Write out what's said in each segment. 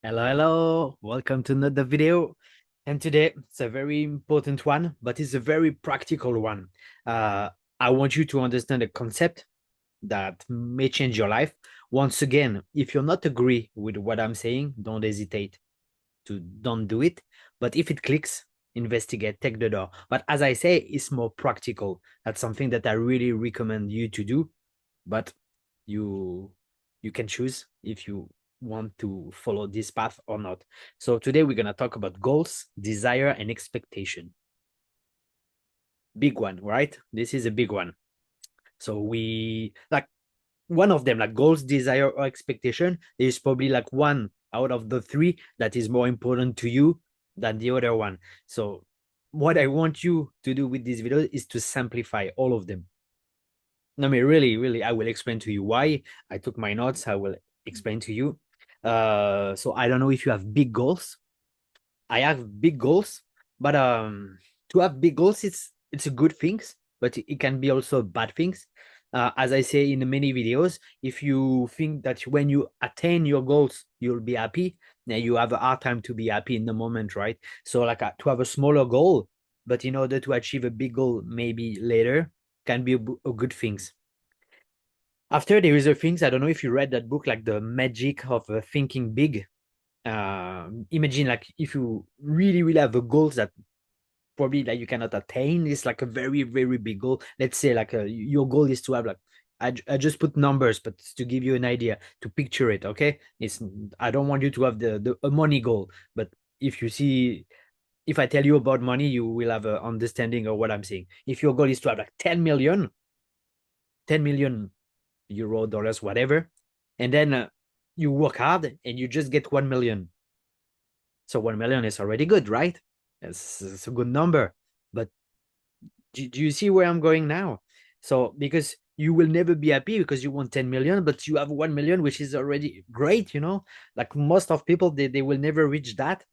Hello, welcome to another video. And today it's a very important one, but it's a very practical one. Uh, I want you to understand a concept that may change your life. Once again, if you're not agree with what I'm saying, don't hesitate to don't do it. But if it clicks, investigate, take the door. But as I say, it's more practical. That's something that I really recommend you to do. But you you can choose if you want to follow this path or not. So today we're going to talk about goals, desire, and expectation. Big one, right? This is a big one. So we like one of them, like goals, desire, or expectation, is probably like one out of the three that is more important to you than the other one. So what I want you to do with this video is to simplify all of them. I mean, really, I will explain to you why. I took my notes. I will explain to you. So I don't know if you have big goals. I have big goals, but to have big goals, it's a good things, but it can be also bad things. As I say in many videos, if you think that when you attain your goals, you'll be happy, then you have a hard time to be happy in the moment, right? So like to have a smaller goal, but in order to achieve a big goal, maybe later can be a good things. After there is a things, I don't know if you read that book, like the magic of thinking big. Imagine like if you really have a goals that probably like you cannot attain, it's like a very big goal. Let's say like your goal is to have like I just put numbers, but to give you an idea to picture it. Okay, it's I don't want you to have the a money goal, but if you see, if I tell you about money, you will have an understanding of what I'm saying. If your goal is to have like 10 million euro, dollars, whatever, and then you work hard and you just get 1 million. So 1 million is already good, right? It's a good number. But do you see where I'm going now? So because you will never be happy because you want 10 million, but you have 1 million, which is already great, you know? Like most of people, they will never reach that.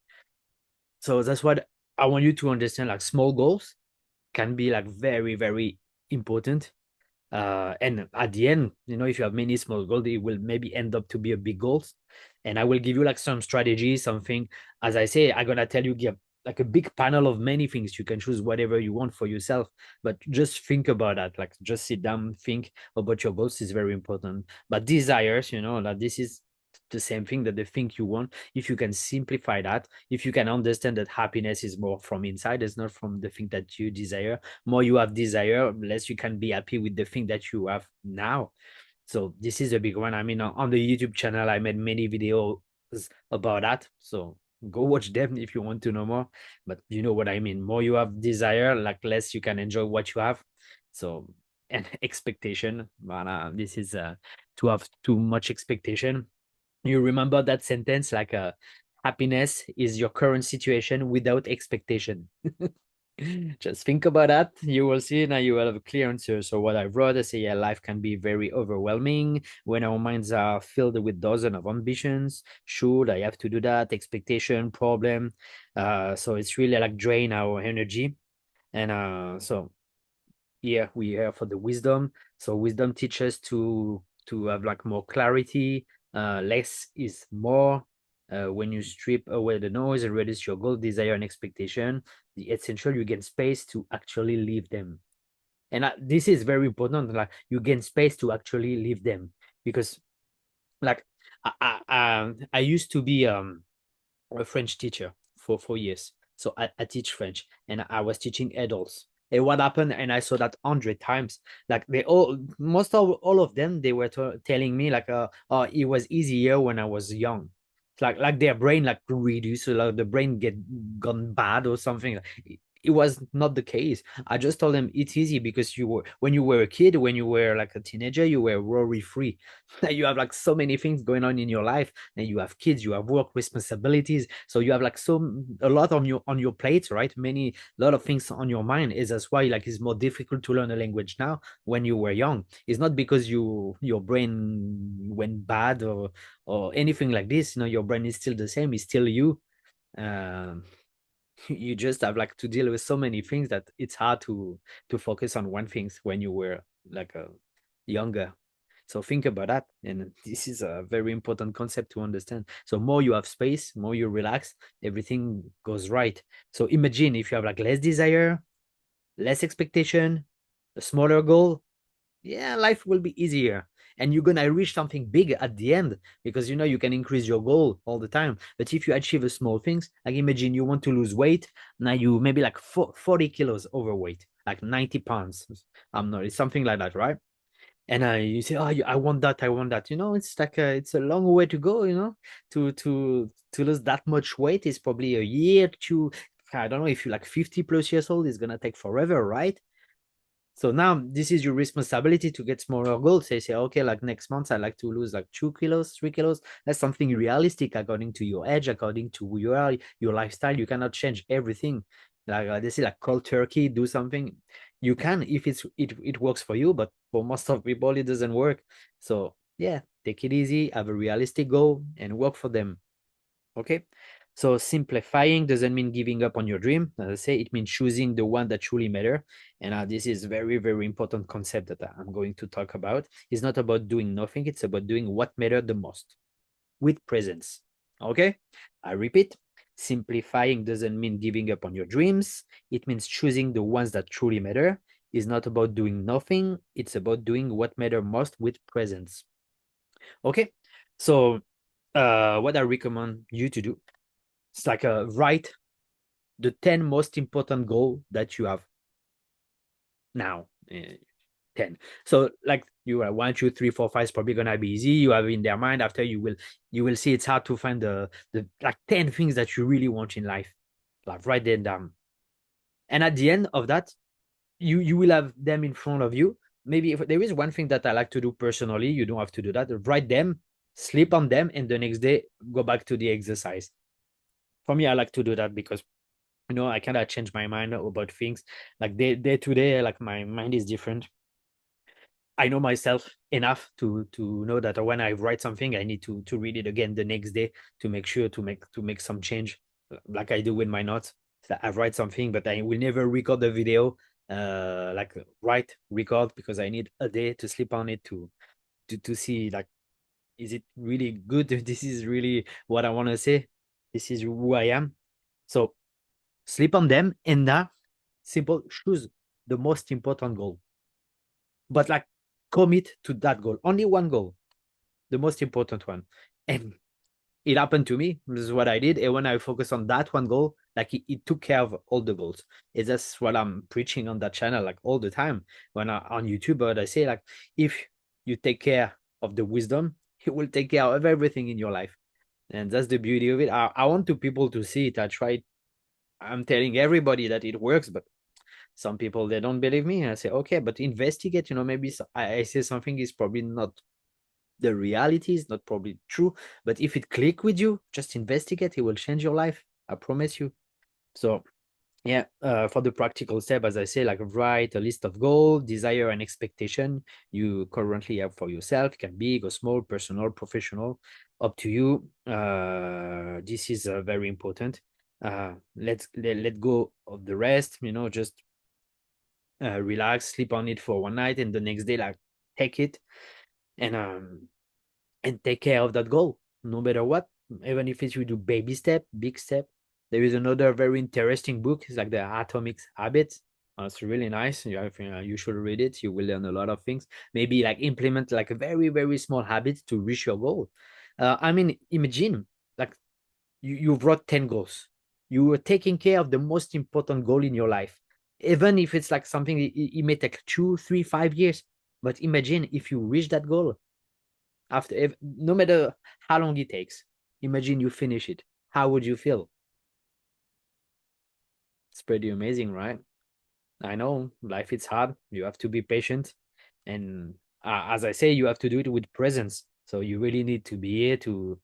So that's what I want you to understand. Like small goals can be like very important. And at the end, you know, if you have many small goals, it will maybe end up to be a big goals. And I will give you like some strategy, something. As I say, I'm gonna tell you, give like a big panel of many things. You can choose whatever you want for yourself, but just think about that. Like just sit down, think about your goals is very important. But desires, you know, like this is the same thing that the thing you want. If you can simplify that, if you can understand that happiness is more from inside, it's not from the thing that you desire. More you have desire, less you can be happy with the thing that you have now. So this is a big one. I mean, on the YouTube channel, I made many videos about that. So go watch them if you want to know more. But you know what I mean. More you have desire, like less you can enjoy what you have. So and expectation, but this is to have too much expectation. You remember that sentence like happiness is your current situation without expectation. Just think about that. You will see now you will have a clear answer. So what I wrote, I say, yeah, life can be very overwhelming when our minds are filled with dozens of ambitions. Should I have to do that? Expectation, problem. So it's really like drain our energy. And so yeah, we here for the wisdom. So wisdom teaches to have like more clarity. Less is more. When you strip away the noise and reduce your goal, desire, and expectation, the essential you gain space to actually live them. And this is very important. Like you gain space to actually live them because, like, I used to be a French teacher for 4 years. So I teach French and I was teaching adults. And what happened, and I saw that 100 times, like they all, most of all of them, they were telling me like, oh, it was easier when I was young. It's like their brain like reduced, so like the brain get gone bad or something. It was not the case. I just told them it's easy because you were when you were a kid, when you were like a teenager, you were worry free. You have like so many things going on in your life, and you have kids, you have work responsibilities, so you have like a lot on your plate, right? Many lot of things on your mind. Is that's why like it's more difficult to learn a language now when you were young. It's not because your brain went bad or anything like this. You know, your brain is still the same. It's still you. um you just have like to deal with so many things that it's hard to focus on one thing when you were like a younger. So think about that. And this is a very important concept to understand. So more you have space, more you relax, everything goes right. So imagine if you have like less desire, less expectation, a smaller goal, yeah, life will be easier. And you're gonna reach something big at the end because you know you can increase your goal all the time. But if you achieve a small things, like imagine you want to lose weight, now you maybe like 40 kilos overweight, like 90 pounds. I'm not, it's something like that, right? And you say, oh, I want that, I want that. You know, it's like it's a long way to go. You know, to lose that much weight is probably a year to. I don't know if you're like 50 plus years old, it's gonna take forever, right? So now this is your responsibility to get smaller goals. Say, okay, like next month, I like to lose like 2 kilos, 3 kilos. That's something realistic according to your age, according to who you are, your lifestyle. You cannot change everything. Like they say, like cold turkey, do something. You can if it works for you, but for most of people, it doesn't work. So yeah, take it easy, have a realistic goal, and work for them. Okay. So simplifying doesn't mean giving up on your dream. As I say, it means choosing the one that truly matter. And this is very, very important concept that I'm going to talk about. It's not about doing nothing. It's about doing what matters the most with presence. Okay. I repeat, simplifying doesn't mean giving up on your dreams. It means choosing the ones that truly matter. It's not about doing nothing. It's about doing what matters most with presence. Okay. So what I recommend you to do, it's like write the 10 most important goal that you have now. 10. So like you are 1, 2, 3, 4, 5 is probably gonna be easy. You have in their mind. After you will see it's hard to find the like 10 things that you really want in life. Like write them down. And at the end of that, you will have them in front of you. Maybe if there is one thing that I like to do personally, you don't have to do that. Write them, sleep on them, and the next day go back to the exercise. For me, I like to do that because I kind of change my mind about things. Like day to day, like my mind is different. I know myself enough to know that when I write something, I need to read it again the next day to make sure to make some change, like I do with my notes. So I write something, but I will never record the video, like write record because I need a day to sleep on it to see like is it really good? This is really what I want to say. This is who I am. So sleep on them and simple choose the most important goal, but like commit to that goal, only one goal, the most important one. And it happened to me. This is what I did, and when I focus on that one goal, like it took care of all the goals. It's just what I'm preaching on that channel like all the time when on YouTube. But I say like if you take care of the wisdom, it will take care of everything in your life. And that's the beauty of it. I want to people to see it. I'm telling everybody that it works, but some people they don't believe me. And I say, okay, but investigate. Maybe I say something is probably not the reality, is not probably true. But if it click with you, just investigate. It will change your life. I promise you. So yeah, for the practical step, as I say, like write a list of goals, desire, and expectation you currently have for yourself. It can be big or small, personal, professional, up to you. This is very important. Let go of the rest. Just relax, sleep on it for one night, and the next day, like take it and take care of that goal, no matter what. Even if it's you do baby step, big step. There is another very interesting book. It's like the Atomic Habits. It's really nice. You should read it. You will learn a lot of things. Maybe like implement like a very very small habit to reach your goal. I mean, imagine like you wrote 10 goals. You were taking care of the most important goal in your life, even if it's like something it may take 2, 3, 5 years. But imagine if you reach that goal after, if, no matter how long it takes. Imagine you finish it. How would you feel? It's pretty amazing, right? I know life is hard. You have to be patient, and as I say, you have to do it with presence. So you really need to be here to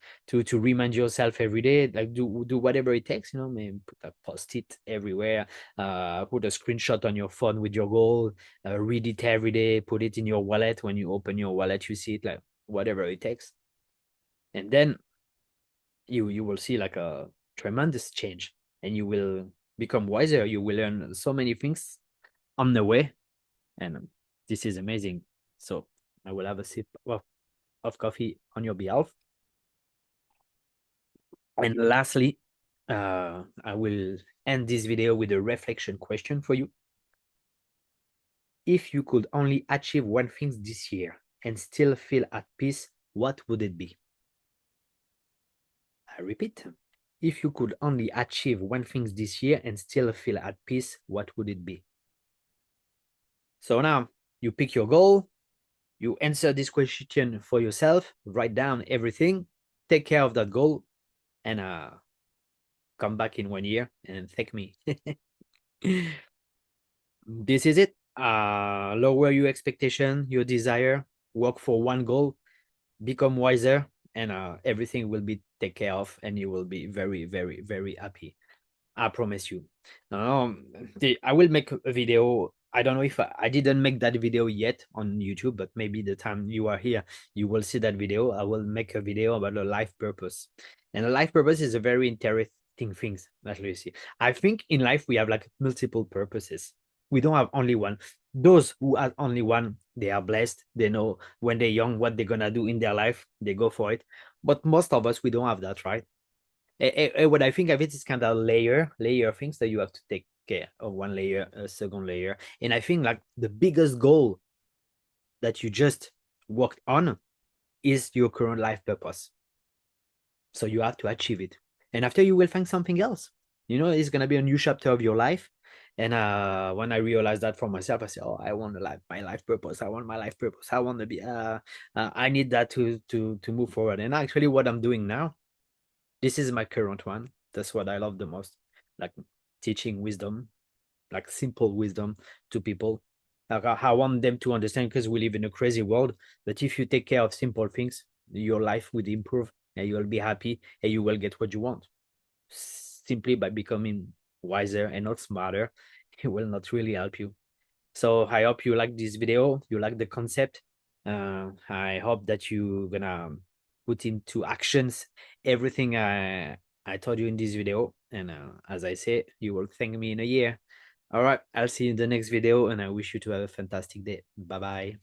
remind yourself every day, like do whatever it takes. Maybe put a post-it everywhere, put a screenshot on your phone with your goal, read it every day, put it in your wallet. When you open your wallet, you see it, like whatever it takes, and then you will see like a tremendous change, and you will become wiser. You will learn so many things on the way, and this is amazing. So I will have a sip of coffee on your behalf. And lastly, I will end this video with a reflection question for you. If you could only achieve one thing this year and still feel at peace, what would it be? I repeat, if you could only achieve one thing this year and still feel at peace, what would it be? So now you pick your goal, you answer this question for yourself, write down everything, take care of that goal, and come back in 1 year and thank me. This is it. Lower your expectation, your desire, work for one goal, become wiser, and everything will be taken care of, and you will be very, very, very happy. I promise you. I will make a video. I don't know if I didn't make that video yet on YouTube, but maybe the time you are here, you will see that video. I will make a video about a life purpose. And a life purpose is a very interesting thing that you see. I think in life we have like multiple purposes. We don't have only one. Those who have only one, they are blessed. They know when they're young what they're gonna do in their life. They go for it. But most of us, we don't have that, right? What I think of it is kind of layer things that you have to take care of. One layer, a second layer, and I think like the biggest goal that you just worked on is your current life purpose. So you have to achieve it, and after you will find something else. It's gonna be a new chapter of your life. And when I realized that for myself, I said, "Oh, I want my life purpose. I want my life purpose. I want to be. I need that to move forward." And actually, what I'm doing now, this is my current one. That's what I love the most, like teaching wisdom, like simple wisdom to people. Like I want them to understand, because we live in a crazy world. But if you take care of simple things, your life would improve, and you will be happy, and you will get what you want. Simply by becoming wiser and not smarter, it will not really help you. So I hope you like this video, you like the concept. I hope that you're gonna put into actions everything I told you in this video. And as I say, you will thank me in a year. All right, I'll see you in the next video, and I wish you to have a fantastic day. Bye-bye.